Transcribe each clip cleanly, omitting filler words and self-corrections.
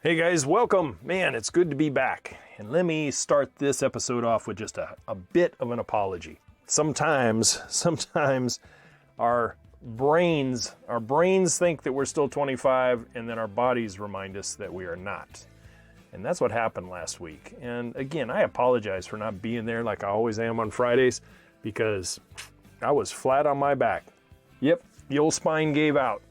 Hey guys, welcome. Man, it's good to be back. And let me start this episode off with just a bit of an apology. Sometimes our brains think that we're still 25, and then our bodies remind us that we are not. And that's what happened last week. And again, I apologize for not being there like I always am on Fridays, because I was flat on my back. Yep, the old spine gave out.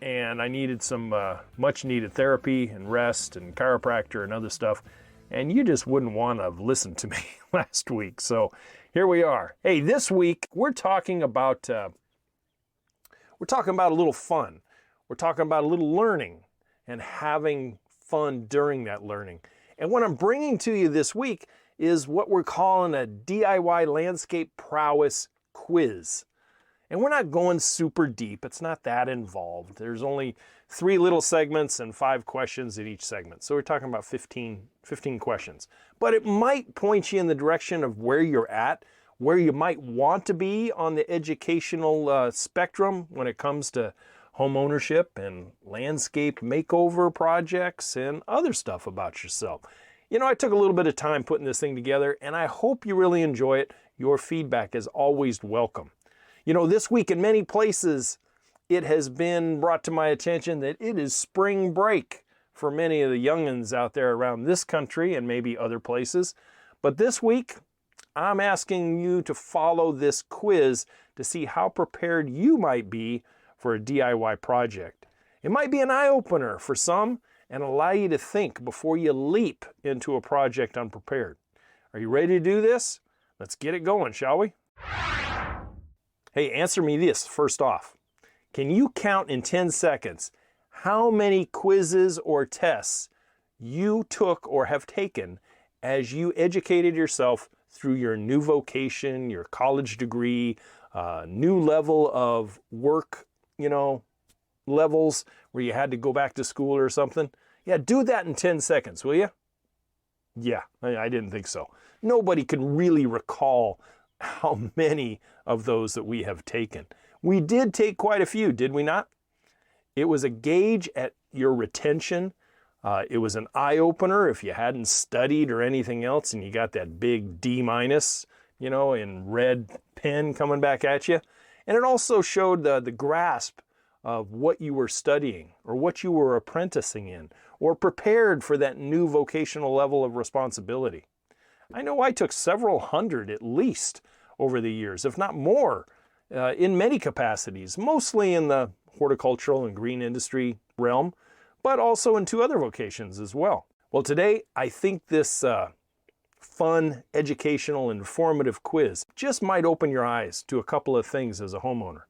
And I needed some much needed therapy and rest and chiropractor and other stuff. And you just wouldn't want to have listened to me last week. So here we are. Hey, this week we're talking about a little fun. We're talking about a little learning and having fun during that learning. And what I'm bringing to you this week is what we're calling a DIY Landscape Prowess QUIZ. And we're not going super deep. It's not that involved. There's only 3 little segments and 5 questions in each segment. So we're talking about 15 questions. But it might point you in the direction of where you're at, where you might want to be on the educational spectrum when it comes to home ownership and landscape makeover projects and other stuff about yourself. You know, I took a little bit of time putting this thing together, and I hope you really enjoy it. Your feedback is always welcome. You know, this week in many places, it has been brought to my attention that it is spring break for many of the youngins out there around this country and maybe other places. But this week, I'm asking you to follow this quiz to see how prepared you might be for a DIY project. It might be an eye-opener for some and allow you to think before you leap into a project unprepared. Are you ready to do this? Let's get it going, shall we? Hey, answer me this first off. Can you count in 10 seconds how many quizzes or tests you took or have taken as you educated yourself through your new vocation, your college degree, new level of work, levels where you had to go back to school or something? Yeah, do that in 10 seconds, will you? Yeah, I didn't think so. Nobody can really recall how many of those that we have taken. We did take quite a few, did we not? It was a gauge at your retention. It was an eye-opener if you hadn't studied or anything else and you got that big D-, in red pen coming back at you. And it also showed the grasp of what you were studying or what you were apprenticing in or prepared for that new vocational level of responsibility. I know I took several hundred at least over the years, if not more, in many capacities, mostly in the horticultural and green industry realm, but also in 2 other vocations as well. Well, today I think this fun, educational, informative quiz just might open your eyes to a couple of things as a homeowner.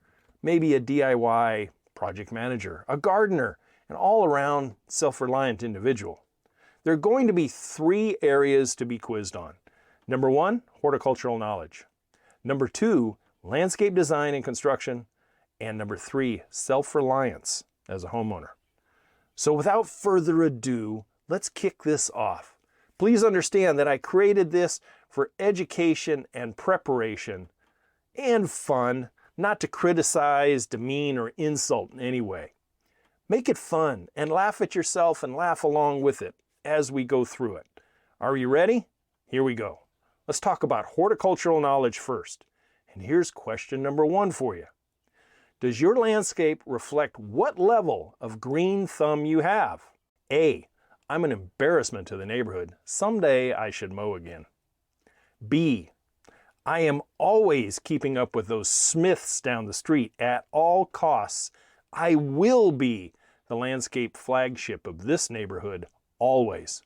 Maybe a DIY project manager, a gardener, an all-around self-reliant individual. There are going to be 3 areas to be quizzed on. Number 1, horticultural knowledge. Number 2, landscape design and construction. And number 3, self-reliance as a homeowner. So without further ado, let's kick this off. Please understand that I created this for education and preparation and fun, not to criticize, demean, or insult in any way. Make it fun and laugh at yourself and laugh along with it as we go through it. Are you ready? Here we go. Let's talk about horticultural knowledge first. And here's question number 1 for you. Does your landscape reflect what level of green thumb you have? A, I'm an embarrassment to the neighborhood. Someday I should mow again. B, I am always keeping up with those Smiths down the street at all costs. I will be the landscape flagship of this neighborhood always.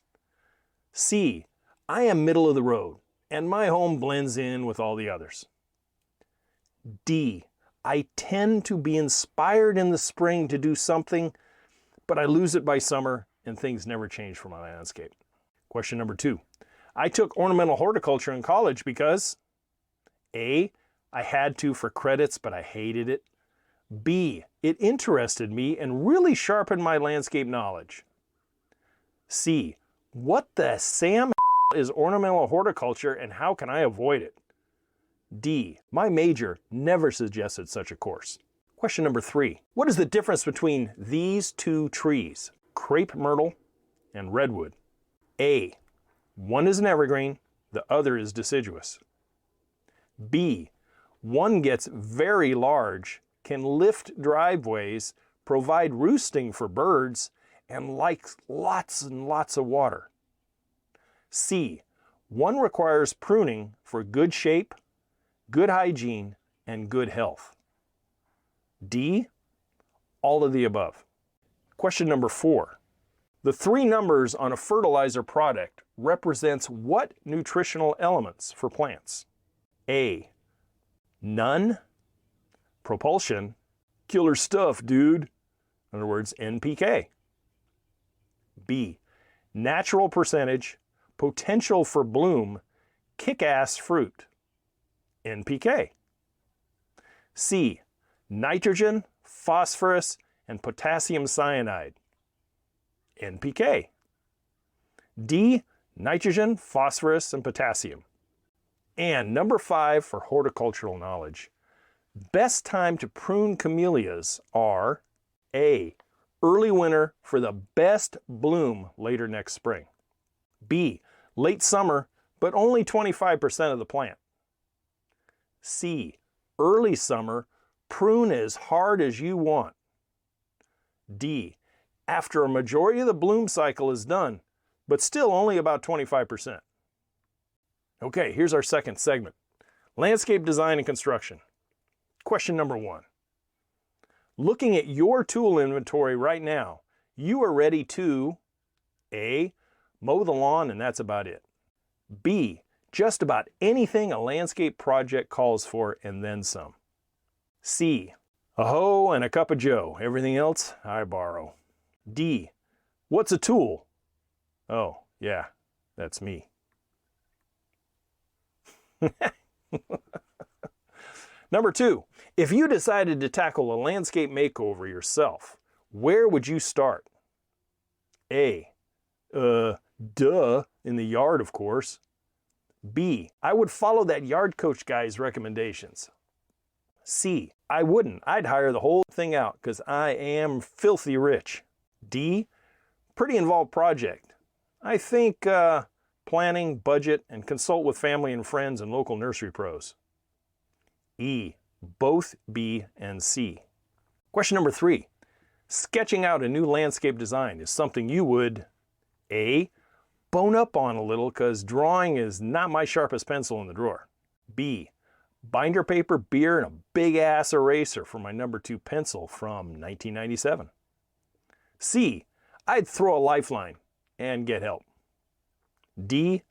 C, I am middle of the road and my home blends in with all the others. D, I tend to be inspired in the spring to do something, but I lose it by summer and things never change for my landscape. Question number 2. I took ornamental horticulture in college because A, I had to for credits, but I hated it. B, it interested me and really sharpened my landscape knowledge. C, what the Sam is ornamental horticulture and how can I avoid it? D, my major never suggested such a course. Question number 3. What is the difference between these 2 trees, crepe myrtle and redwood. A, one is an evergreen, the other is deciduous. B, one gets very large, can lift driveways, provide roosting for birds, and likes lots and lots of water. C, one requires pruning for good shape, good hygiene, and good health. D, all of the above. Question number 4. The 3 numbers on a fertilizer product represents what nutritional elements for plants? A, none, propulsion, killer stuff, dude. In other words, NPK. B, natural percentage, potential for bloom, kick-ass fruit, NPK. C, nitrogen, phosphorus, and potassium cyanide, NPK. D, nitrogen, phosphorus, and potassium. And number 5 for horticultural knowledge. Best time to prune camellias are A, early winter for the best bloom later next spring. B, late summer, but only 25% of the plant. C, early summer, prune as hard as you want. D, after a majority of the bloom cycle is done, but still only about 25%. Okay, here's our second segment. Landscape design and construction. Question number 1. Looking at your tool inventory right now, you are ready to A, mow the lawn and that's about it. B, just about anything a landscape project calls for and then some. C, a hoe and a cup of joe. Everything else, I borrow. D, what's a tool? Oh, yeah, that's me. Number 2, if you decided to tackle a landscape makeover yourself, where would you start? A, duh, in the yard, of course. B, I would follow that yard coach guy's recommendations. C, I wouldn't. I'd hire the whole thing out because I am filthy rich. D, pretty involved project. I think planning, budget, and consult with family and friends and local nursery pros. E, both B and C. Question number 3. Sketching out a new landscape design is something you would A, bone up on a little because drawing is not my sharpest pencil in the drawer. B, binder paper, beer, and a big ass eraser for my number 2 pencil from 1997. C, I'd throw a lifeline and get help. D,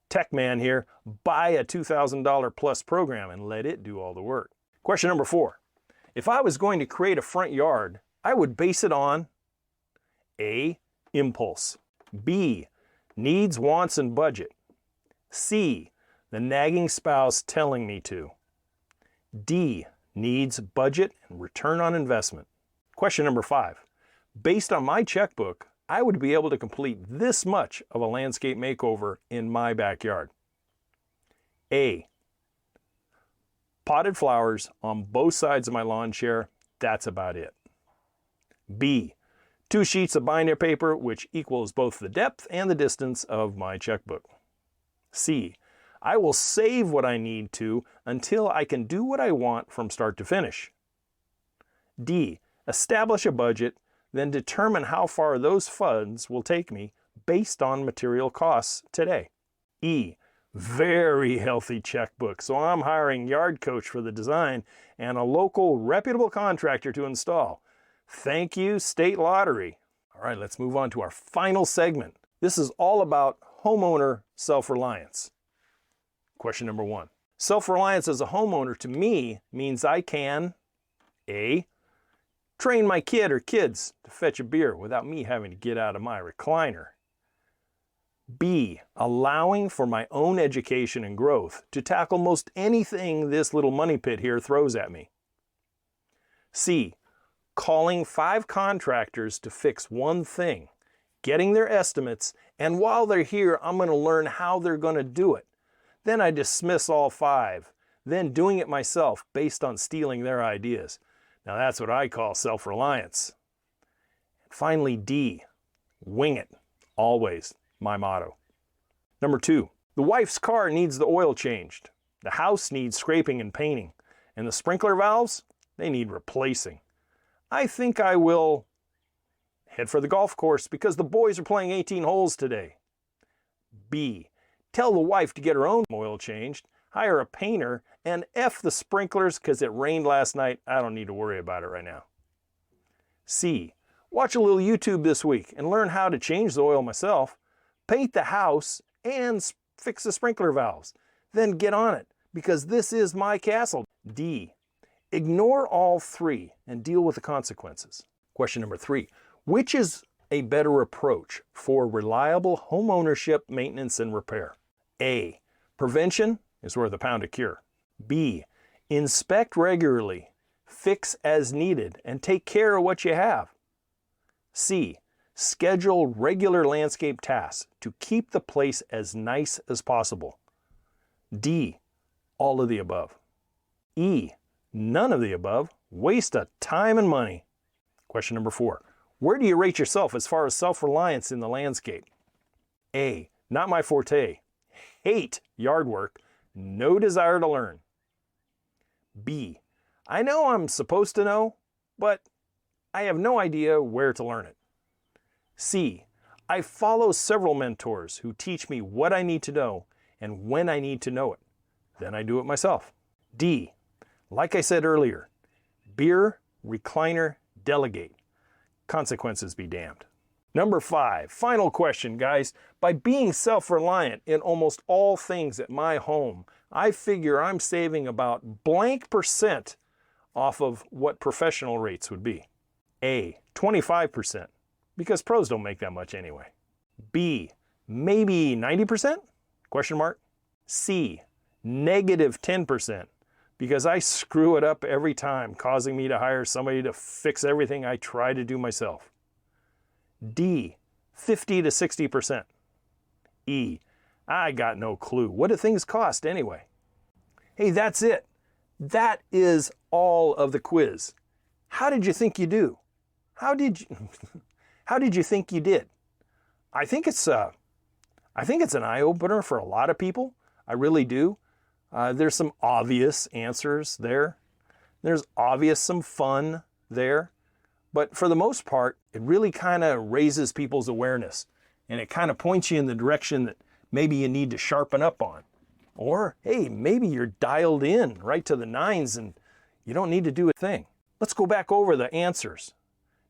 tech man here, buy a $2,000 plus program and let it do all the work. Question number 4. If I was going to create a front yard, I would base it on A, impulse. B, needs, wants, and budget. C, the nagging spouse telling me to. D, needs, budget, and return on investment. Question number 5. Based on my checkbook, I would be able to complete this much of a landscape makeover in my backyard. A, potted flowers on both sides of my lawn chair, that's about it. B, 2 sheets of binder paper, which equals both the depth and the distance of my checkbook. C, I will save what I need to until I can do what I want from start to finish. D, establish a budget, then determine how far those funds will take me based on material costs today. E, very healthy checkbook, so I'm hiring yard coach for the design and a local reputable contractor to install. Thank you, State Lottery. All right, let's move on to our final segment. This is all about homeowner self-reliance. Question number 1. Self-reliance as a homeowner to me means I can A, train my kid or kids to fetch a beer without me having to get out of my recliner. B, allowing for my own education and growth to tackle most anything this little money pit here throws at me. C, calling 5 contractors to fix one thing, getting their estimates, and while they're here, I'm going to learn how they're going to do it. Then I dismiss all 5, then doing it myself based on stealing their ideas. Now that's what I call self-reliance. Finally, D, Wing it. Always my motto. Number 2, the wife's car needs the oil changed. The house needs scraping and painting. And the sprinkler valves, they need replacing. I think I will head for the golf course because the boys are playing 18 holes today. B, tell the wife to get her own oil changed, hire a painter, and F the sprinklers because it rained last night. I don't need to worry about it right now. C, watch a little YouTube this week and learn how to change the oil myself, paint the house, and fix the sprinkler valves. Then get on it because this is my castle. D, ignore all 3 and deal with the consequences. Question number 3, which is a better approach for reliable home ownership, maintenance, and repair? A, prevention is worth a pound of cure. B, inspect regularly, fix as needed, and take care of what you have. C, schedule regular landscape tasks to keep the place as nice as possible. D, all of the above. E, none of the above. Waste of time and money. Question number 4. Where do you rate yourself as far as self-reliance in the landscape? A, not my forte. Hate yard work. No desire to learn. B, I know I'm supposed to know, but I have no idea where to learn it. C, I follow several mentors who teach me what I need to know and when I need to know it. Then I do it myself. D, like I said earlier, beer, recliner, delegate. Consequences be damned. Number 5, final question, guys. By being self-reliant in almost all things at my home, I figure I'm saving about blank % off of what professional rates would be. A, 25%, because pros don't make that much anyway. B, maybe 90%? Question mark. C, negative 10%, because I screw it up every time, causing me to hire somebody to fix everything I try to do myself. D, 50 to 60%. E, I got no clue. What do things cost anyway? Hey, that's it. That is all of the quiz. How did you think you do? How did you think you did? I think it's an eye-opener for a lot of people. I really do. There's some obvious answers there. There's obvious some fun there. But for the most part, it really kind of raises people's awareness. And it kind of points you in the direction that maybe you need to sharpen up on. Or, hey, maybe you're dialed in right to the 9s and you don't need to do a thing. Let's go back over the answers.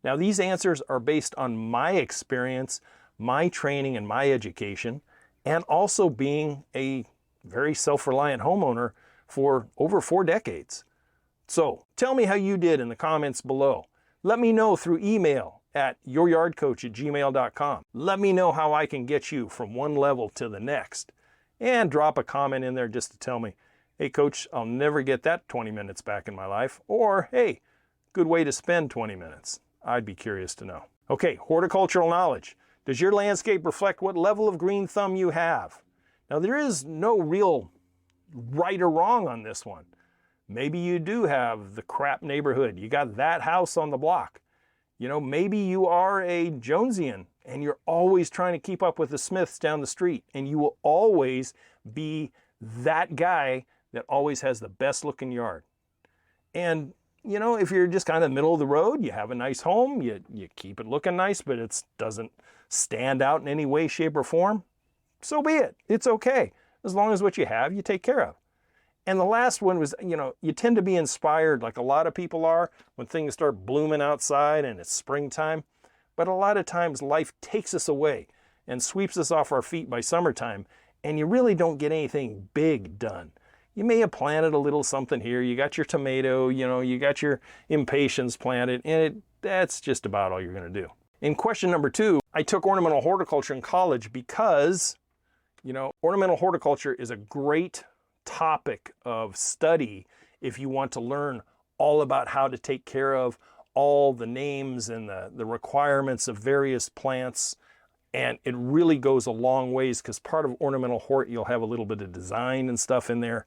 Now, these answers are based on my experience, my training, and my education, and also being a very self-reliant homeowner for over 4 decades. So tell me how you did in the comments below. Let me know through email at youryardcoach@gmail.com. Let me know how I can get you from one level to the next. And drop a comment in there just to tell me, hey coach, I'll never get that 20 minutes back in my life. Or, hey, good way to spend 20 minutes. I'd be curious to know. Okay, horticultural knowledge. Does your landscape reflect what level of green thumb you have? Now, there is no real right or wrong on this one. Maybe you do have the crap neighborhood. You got that house on the block. You know, maybe you are a Jonesian and you're always trying to keep up with the Smiths down the street, and you will always be that guy that always has the best looking yard. And, you know, if you're just kind of middle of the road, you have a nice home, you keep it looking nice, but it doesn't stand out in any way, shape, or form, so be it. It's okay. As long as what you have, you take care of. And the last one was, you know, you tend to be inspired like a lot of people are when things start blooming outside and it's springtime. But a lot of times life takes us away and sweeps us off our feet by summertime, and you really don't get anything big done. You may have planted a little something here. You got your tomato, you know, you got your impatiens planted, and that's just about all you're going to do. In question number 2, I took ornamental horticulture in college because, you know, ornamental horticulture is a great topic of study if you want to learn all about how to take care of all the names and the requirements of various plants. And it really goes a long ways because part of ornamental hort, you'll have a little bit of design and stuff in there.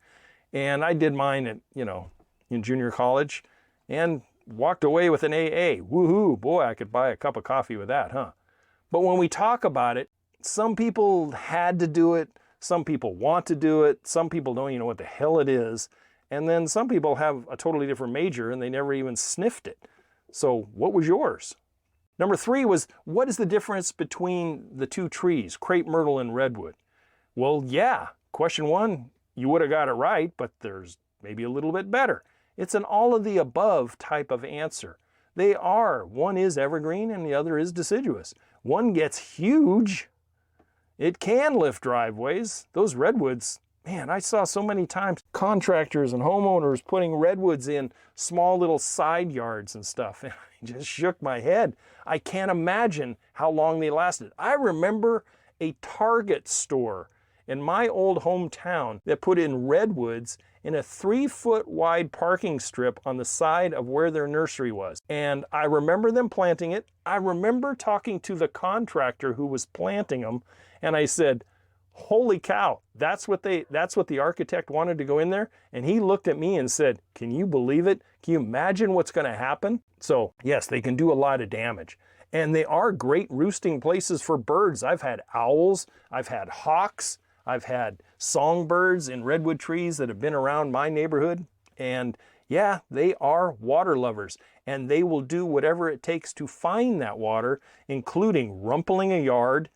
And I did mine at, you know, in junior college and walked away with an AA. Woohoo, boy, I could buy a cup of coffee with that, huh? But when we talk about it, some people had to do it, some people want to do it, some people don't even know what the hell it is, and then some people have a totally different major and they never even sniffed it. So what was yours? Number 3 was, what is the difference between the two trees, crepe myrtle and redwood? Well, yeah, question 1, you would have got it right, but there's maybe a little bit better. It's an all of the above type of answer. They are. One is evergreen and the other is deciduous. One gets huge. It can lift driveways. Those redwoods, man, I saw so many times contractors and homeowners putting redwoods in small little side yards and stuff. And I just shook my head. I can't imagine how long they lasted. I remember a Target store in my old hometown that put in redwoods in a 3-foot wide parking strip on the side of where their nursery was. And I remember them planting it. I remember talking to the contractor who was planting them, and I said, holy cow, that's what the architect wanted to go in there? And he looked at me and said, can you believe it? Can you imagine what's going to happen? So yes, they can do a lot of damage. And they are great roosting places for birds. I've had owls, I've had hawks, I've had songbirds in redwood trees that have been around my neighborhood. And yeah, they are water lovers, and they will do whatever it takes to find that water, including rumpling a yard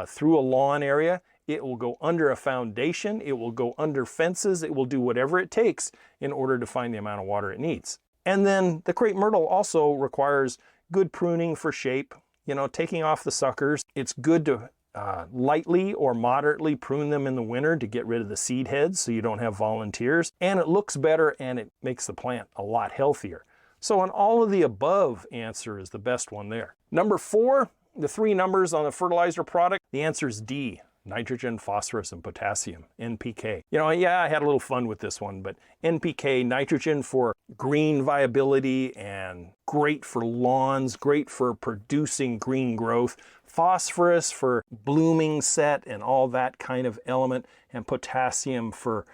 through a lawn area. It will go under a foundation, it will go under fences, it will do whatever it takes in order to find the amount of water it needs. And then the crepe myrtle also requires good pruning for shape, taking off the suckers. It's good to lightly or moderately prune them in the winter to get rid of the seed heads so you don't have volunteers. And it looks better and it makes the plant a lot healthier. So an all of the above answer is the best one there. Number 4, the 3 numbers on the fertilizer product, the answer is D. Nitrogen, phosphorus, and potassium, NPK. Yeah, I had a little fun with this one, but NPK, nitrogen for green viability and great for lawns, great for producing green growth. Phosphorus for blooming set and all that kind of element, and potassium for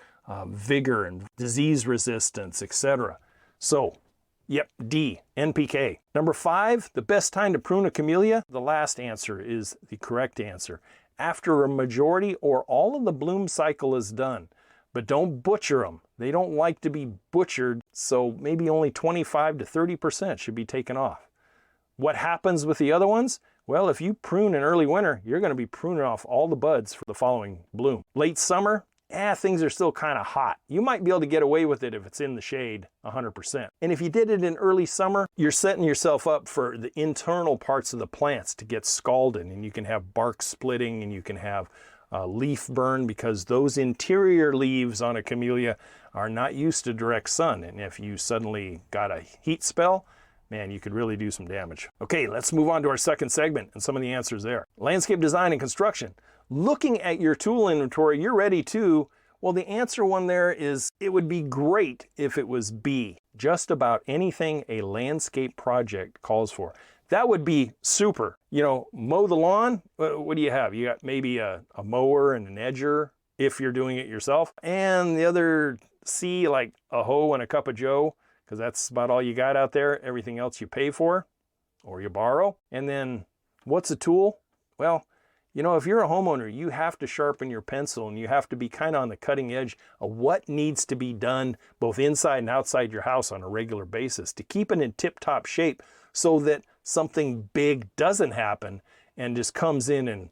vigor and disease resistance, etc. So, yep, D, NPK. Number 5, the best time to prune a camellia, the last answer is the correct answer. After a majority or all of the bloom cycle is done. But don't butcher them. They don't like to be butchered, so maybe only 25 to 30% should be taken off. What happens with the other ones? Well, if you prune in early winter, you're going to be pruning off all the buds for the following bloom. Late summer, things are still kind of hot. You might be able to get away with it if it's in the shade 100%. And if you did it in early summer, you're setting yourself up for the internal parts of the plants to get scalded, and you can have bark splitting and you can have leaf burn, because those interior leaves on a camellia are not used to direct sun. And if you suddenly got a heat spell, man, you could really do some damage. Okay, let's move on to our second segment and some of the answers there. Landscape design and construction. Looking at your tool inventory, you're ready to, well, the answer one there is, it would be great if it was B. Just about anything a landscape project calls for. That would be super. Mow the lawn, what do you have? You got maybe a mower and an edger if you're doing it yourself. And the other C, like a hoe and a cup of joe, because that's about all you got out there. Everything else you pay for or you borrow. And then what's a tool? Well, if you're a homeowner, you have to sharpen your pencil and you have to be kind of on the cutting edge of what needs to be done both inside and outside your house on a regular basis to keep it in tip-top shape so that something big doesn't happen and just comes in and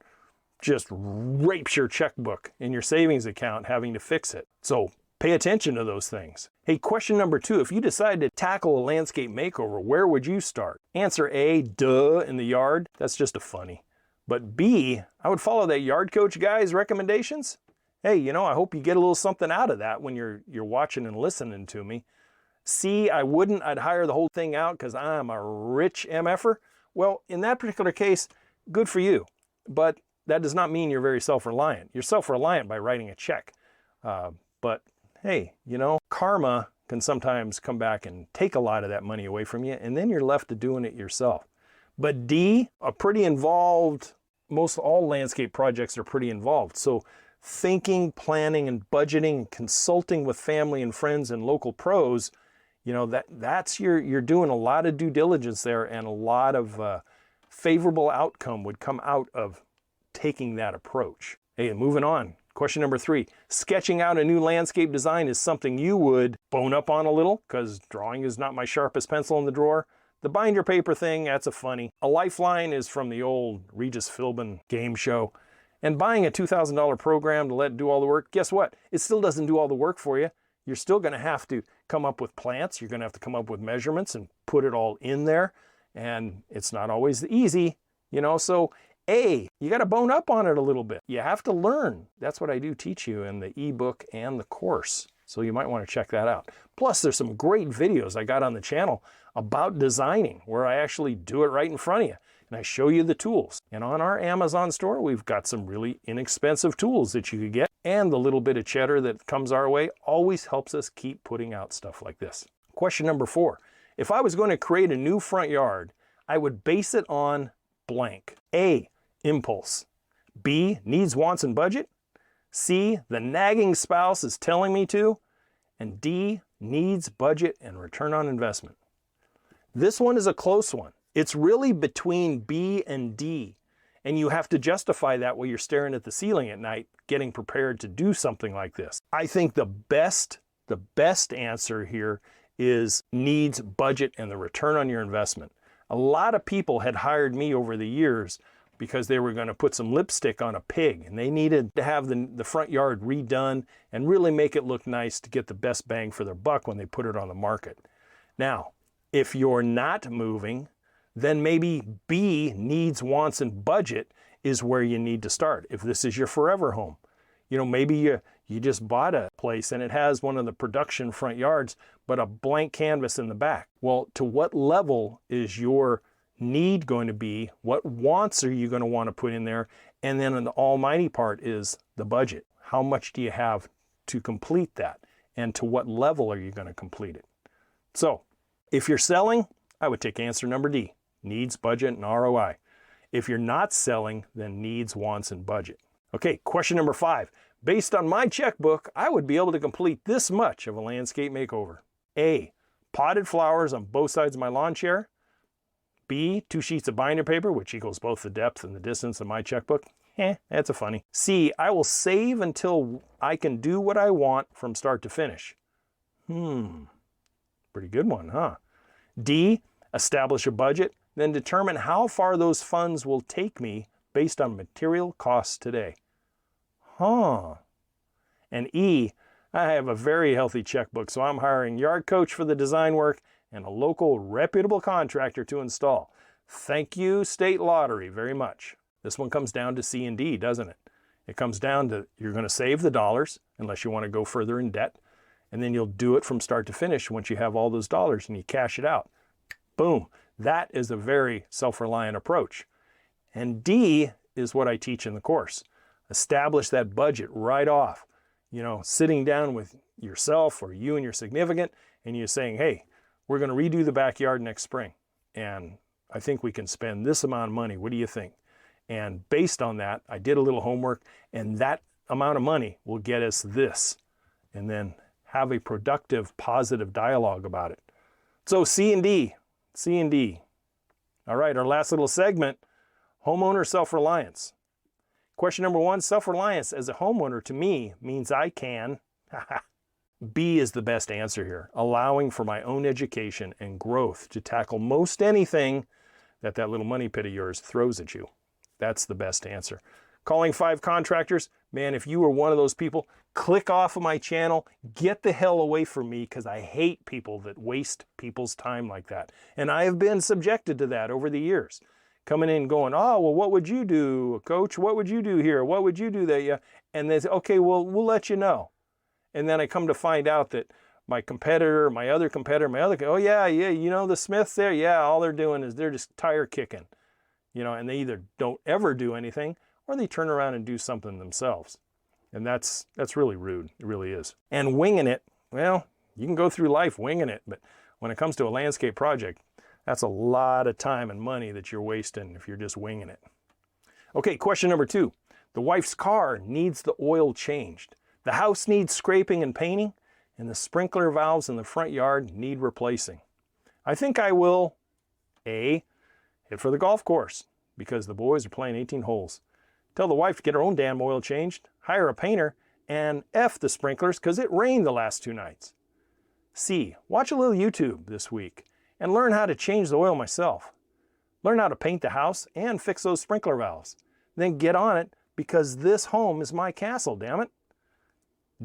just rapes your checkbook in your savings account having to fix it. So pay attention to those things. Hey, question number 2, if you decide to tackle a landscape makeover, where would you start? Answer A, duh, in the yard. That's just a funny. But B, I would follow that yard coach guy's recommendations. Hey, I hope you get a little something out of that when you're watching and listening to me. C, I wouldn't. I'd hire the whole thing out because I'm a rich MFer. Well, in that particular case, good for you. But that does not mean you're very self-reliant. You're self-reliant by writing a check. But hey, karma can sometimes come back and take a lot of that money away from you, and then you're left to doing it yourself. But D, a pretty involved, most all landscape projects are pretty involved. So thinking, planning, and budgeting, and consulting with family and friends and local pros, that's you're doing a lot of due diligence there and a lot of favorable outcome would come out of taking that approach. Hey, moving on. Question number 3, sketching out a new landscape design is something you would bone up on a little, because drawing is not my sharpest pencil in the drawer. The binder paper thing, that's a funny. A lifeline is from the old Regis Philbin game show. And buying a $2,000 program to let it do all the work, guess what? It still doesn't do all the work for you. You're still going to have to come up with plants. You're going to have to come up with measurements and put it all in there. And it's not always easy, you know, so you got to bone up on it a little bit. You have to learn. That's what I do teach you in the ebook and the course. So you might want to check that out. Plus, there's some great videos I got on the channel about designing where I actually do it right in front of you. And I show you the tools. And on our Amazon store, we've got some really inexpensive tools that you could get. And the little bit of cheddar that comes our way always helps us keep putting out stuff like this. Question number 4. If I was going to create a new front yard, I would base it on blank. A, impulse. B, needs, wants, and budget. C, the nagging spouse is telling me to. And D, needs, budget, and return on investment. This one is a close one. It's really between B and D. And you have to justify that while you're staring at the ceiling at night, getting prepared to do something like this. I think the best answer here is needs, budget, and the return on your investment. A lot of people had hired me over the years because they were going to put some lipstick on a pig, and they needed to have the front yard redone and really make it look nice to get the best bang for their buck when they put it on the market. Now, if you're not moving, then maybe B, needs, wants, and budget is where you need to start. If this is your forever home, you know, maybe you just bought a place and it has one of the production front yards, but a blank canvas in the back. Well, to what level is your need going to be? What wants are you going to want to put in there? And then the almighty part is the budget. How much do you have to complete that? And to what level are you going to complete it? So if you're selling, I would take answer number D, needs, budget, and ROI. If you're not selling, then needs, wants, and budget. Okay, question number 5. Based on my checkbook, I would be able to complete this much of a landscape makeover. A, potted flowers on both sides of my lawn chair. B, 2 sheets of binder paper, which equals both the depth and the distance of my checkbook. That's a funny. C, I will save until I can do what I want from start to finish. Pretty good one, huh? D, establish a budget, then determine how far those funds will take me based on material costs today. And E, I have a very healthy checkbook, so I'm hiring yard coach for the design work and a local reputable contractor to install. Thank you, State Lottery, very much. This one comes down to C and D, doesn't it? It comes down to you're going to save the dollars unless you want to go further in debt, and then you'll do it from start to finish once you have all those dollars and you cash it out. Boom. That is a very self-reliant approach. And D is what I teach in the course. Establish that budget right off. You know, sitting down with yourself or you and your significant, and you're saying, hey, we're going to redo the backyard next spring, and I think we can spend this amount of money. What do you think? And based on that, I did a little homework, and that amount of money will get us this. And then have a productive, positive dialogue about it. So C and D. C and D. All right, our last little segment, homeowner self-reliance. Question number 1, self-reliance as a homeowner to me means I can, B is the best answer here, allowing for my own education and growth to tackle most anything that little money pit of yours throws at you. That's the best answer. Calling 5 contractors, man, if you are one of those people, click off of my channel, get the hell away from me, because I hate people that waste people's time like that. And I have been subjected to that over the years. Coming in going, oh, well, what would you do, coach? What would you do here? What would you do there? Yeah. And they say, okay, well, we'll let you know. And then I come to find out that my competitor, oh, yeah, you know, the Smiths there, yeah, all they're doing is they're just tire kicking, you know, and they either don't ever do anything or they turn around and do something themselves. And that's really rude. It really is. And winging it, well, you can go through life winging it, but when it comes to a landscape project, that's a lot of time and money that you're wasting if you're just winging it. Okay, question number 2. The wife's car needs the oil changed. The house needs scraping and painting, and the sprinkler valves in the front yard need replacing. I think I will A, Hit for the golf course because the boys are playing 18 holes. Tell the wife to get her own damn oil changed, hire a painter, and F the sprinklers because it rained the last 2 nights. C, watch a little YouTube this week and learn how to change the oil myself. Learn how to paint the house and fix those sprinkler valves. Then get on it because this home is my castle, damn it.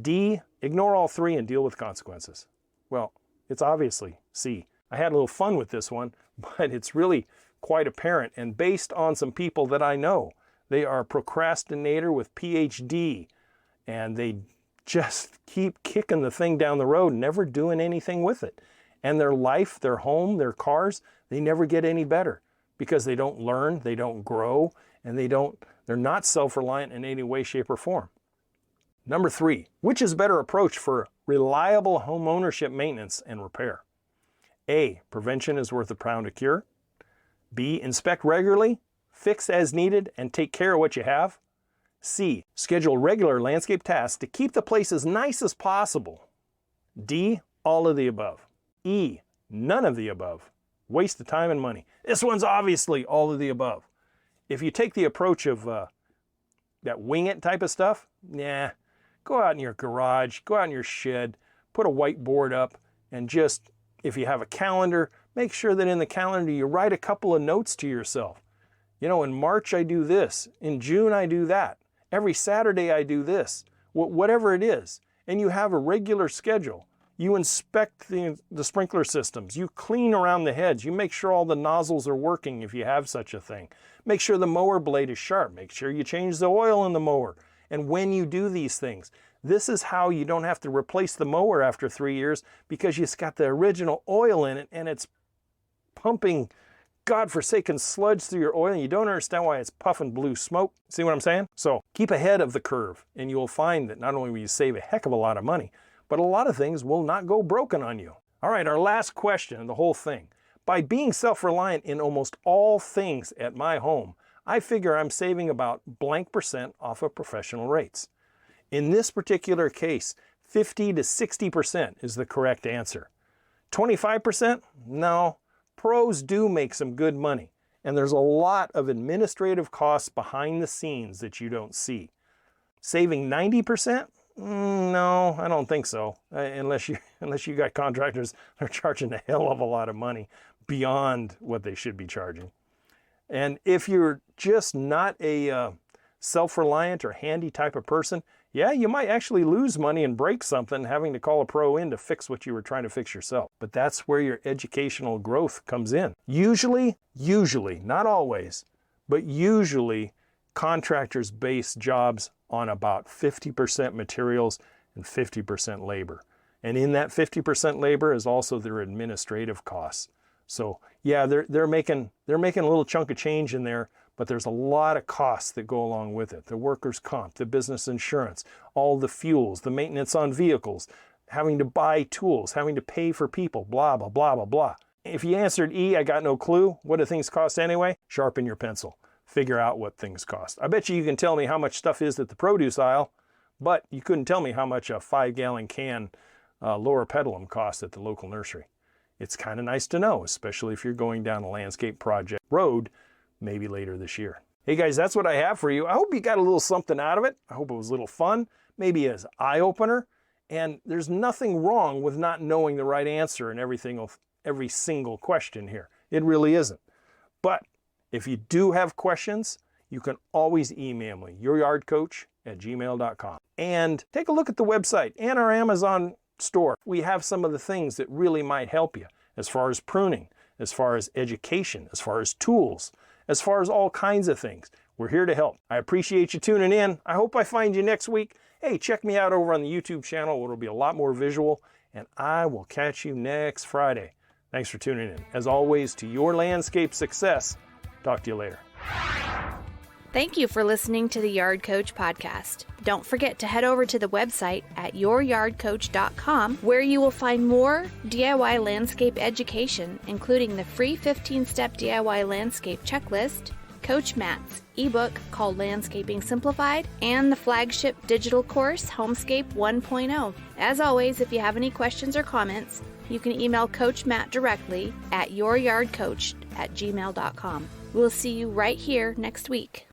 D, ignore all 3 and deal with consequences. Well, it's obviously C. I had a little fun with this one, but it's really quite apparent and based on some people that I know. They are a procrastinator with PhD and they just keep kicking the thing down the road, never doing anything with it. And their life, their home, their cars, they never get any better because they don't learn, they don't grow, and they're not self-reliant in any way, shape, or form. Number 3, which is a better approach for reliable home ownership maintenance and repair? A, prevention is worth a pound of cure. B, inspect regularly, fix as needed, and take care of what you have. C, schedule regular landscape tasks to keep the place as nice as possible. D, all of the above. E, none of the above. Waste of time and money. This one's obviously all of the above. If you take the approach of that wing it type of stuff, nah, go out in your garage, go out in your shed, put a whiteboard up, and just, if you have a calendar, make sure that in the calendar you write a couple of notes to yourself. You know, in March I do this, in June I do that, every Saturday I do this, whatever it is. And you have a regular schedule. You inspect the sprinkler systems, you clean around the heads, you make sure all the nozzles are working if you have such a thing. Make sure the mower blade is sharp, make sure you change the oil in the mower. And when you do these things, this is how you don't have to replace the mower after 3 years because you've got the original oil in it and it's pumping godforsaken sludge through your oil and you don't understand why it's puffing blue smoke. See what I'm saying? So keep ahead of the curve and you'll find that not only will you save a heck of a lot of money, but a lot of things will not go broken on you. All right, our last question of the whole thing. By being self-reliant in almost all things at my home, I figure I'm saving about blank % off of professional rates. In this particular case, 50 to 60% is the correct answer. 25%? No. Pros do make some good money, and there's a lot of administrative costs behind the scenes that you don't see. Saving 90%? No, I don't think so. Unless you got contractors that are charging a hell of a lot of money beyond what they should be charging. And if you're just not a self-reliant or handy type of person, yeah, you might actually lose money and break something having to call a pro in to fix what you were trying to fix yourself. But that's where your educational growth comes in. Usually, not always, but usually contractors base jobs on about 50% materials and 50% labor. And in that 50% labor is also their administrative costs. So yeah, they're making a little chunk of change in there, but there's a lot of costs that go along with it. The workers' comp, the business insurance, all the fuels, the maintenance on vehicles, having to buy tools, having to pay for people, blah, blah, blah, blah, blah. If you answered E, I got no clue. What do things cost anyway? Sharpen your pencil. Figure out what things cost. I bet you can tell me how much stuff is at the produce aisle, but you couldn't tell me how much a 5-gallon can Laura Petalum costs at the local nursery. It's kind of nice to know, especially if you're going down a landscape project road, maybe later this year. Hey guys, that's what I have for you. I hope you got a little something out of it. I hope it was a little fun, maybe as an eye-opener. And there's nothing wrong with not knowing the right answer in every single question here. It really isn't. But if you do have questions, you can always email me, youryardcoach@gmail.com. And take a look at the website and our Amazon store. We have some of the things that really might help you as far as pruning, as far as education, as far as tools, as far as all kinds of things. We're here to help. I appreciate you tuning in. I hope I find you next week. Hey, check me out over on the YouTube channel where it'll be a lot more visual, and I will catch you next Friday. Thanks for tuning in. As always, to your landscape success. Talk to you later. Thank you for listening to the Yard Coach podcast. Don't forget to head over to the website at youryardcoach.com where you will find more DIY landscape education, including the free 15-step DIY landscape checklist, Coach Matt's ebook called Landscaping Simplified, and the flagship digital course, Homescape 1.0. As always, if you have any questions or comments, you can email Coach Matt directly at youryardcoach@gmail.com. We'll see you right here next week.